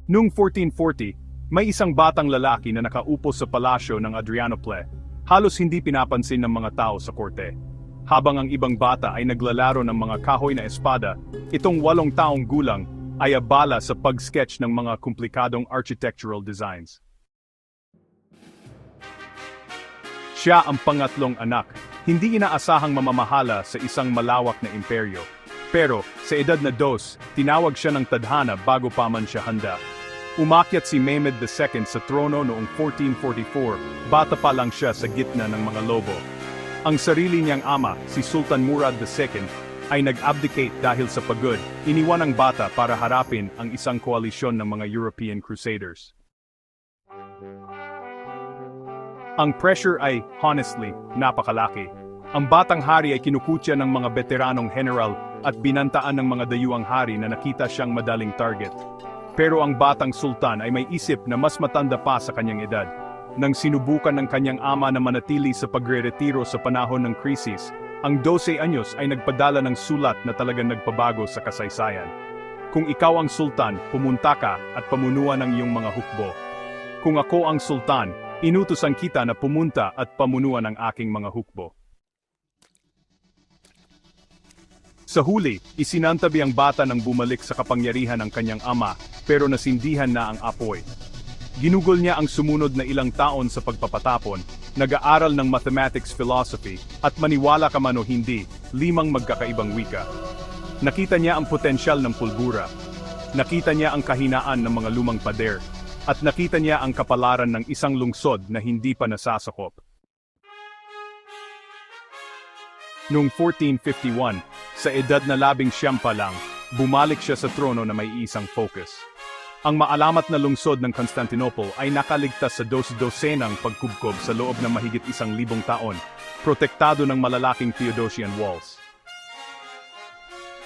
Noong 1440, may isang batang lalaki na nakaupo sa palasyo ng Adrianople. Halos hindi pinapansin ng mga tao sa korte. Habang ang ibang bata ay naglalaro ng mga kahoy na espada, itong 8 taong gulang ay abala sa pag-sketch ng mga komplikadong architectural designs. Siya ang pangatlong anak, hindi inaasahang mamamahala sa isang malawak na imperyo. Pero, sa edad na 2, tinawag siya ng tadhana bago pa man siya handa. Umakyat si Mehmed II sa trono noong 1444, bata pa lang siya sa gitna ng mga lobo. Ang sarili niyang ama, si Sultan Murad II, ay nag-abdicate dahil sa pagod, iniwan ang bata para harapin ang isang koalisyon ng mga European Crusaders. Ang pressure ay, honestly, napakalaki. Ang batang hari ay kinukutya ng mga veteranong general at binantaan ng mga dayuhang hari na nakita siyang madaling target. Pero ang batang sultan ay may isip na mas matanda pa sa kanyang edad. Nang sinubukan ng kanyang ama na manatili sa pagre-retiro sa panahon ng krisis, ang 12 anyos ay nagpadala ng sulat na talagang nagpabago sa kasaysayan. Kung ikaw ang sultan, pumunta ka at pamunuan ang iyong mga hukbo. Kung ako ang sultan, inutusan kita na pumunta at pamunuan ang aking mga hukbo. Sa huli, isinantabi ang bata nang bumalik sa kapangyarihan ng kanyang ama, pero nasindihan na ang apoy. Ginugol niya ang sumunod na ilang taon sa pagpapatapon, nag-aaral ng mathematics philosophy, at maniwala ka man o hindi, 5 magkakaibang wika. Nakita niya ang potensyal ng pulbura. Nakita niya ang kahinaan ng mga lumang pader. At nakita niya ang kapalaran ng isang lungsod na hindi pa nasasakop. Noong 1451, sa edad na 19 pa lang, bumalik siya sa trono na may isang focus. Ang maalamat na lungsod ng Constantinople ay nakaligtas sa 12 pagkubkob sa loob ng mahigit 1,000 taon, protektado ng malalaking Theodosian walls.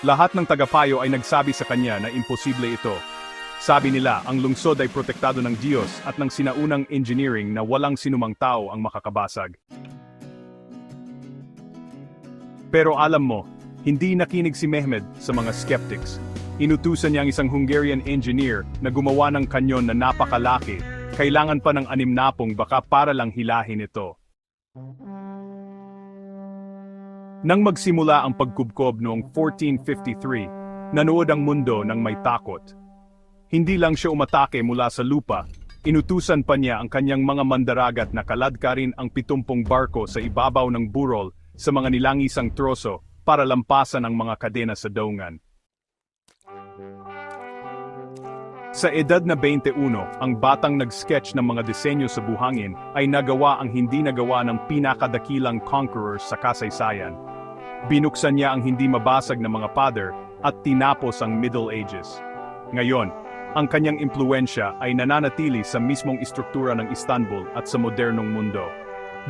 Lahat ng tagapayo ay nagsabi sa kanya na imposible ito. Sabi nila, ang lungsod ay protektado ng Diyos at ng sinaunang engineering na walang sinumang tao ang makakabasag. Pero alam mo, hindi nakinig si Mehmed sa mga skeptics. Inutusan niya ang isang Hungarian engineer na gumawa ng kanyon na napakalaki, kailangan pa ng 60 baka para lang hilahin ito. Nang magsimula ang pagkubkob noong 1453, nanood ang mundo ng may takot. Hindi lang siya umatake mula sa lupa, inutusan pa niya ang kanyang mga mandaragat na kaladkarin ang 70 barko sa ibabaw ng burol sa mga nilangisang troso para lampasan ang mga kadena sa daungan. Sa edad na 21, ang batang nag-sketch ng mga disenyo sa buhangin ay nagawa ang hindi nagawa ng pinakadakilang conqueror sa kasaysayan. Binuksan niya ang hindi mabasag na mga pader at tinapos ang Middle Ages. Ngayon, ang kanyang impluensya ay nananatili sa mismong istruktura ng Istanbul at sa modernong mundo.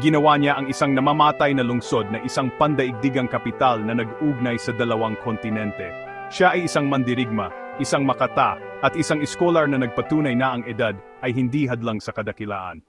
Ginawa niya ang isang namamatay na lungsod na isang pandaigdigang kapital na nag-ugnay sa 2 kontinente. Siya ay isang mandirigma, isang makata, at isang iskolar na nagpatunay na ang edad ay hindi hadlang sa kadakilaan.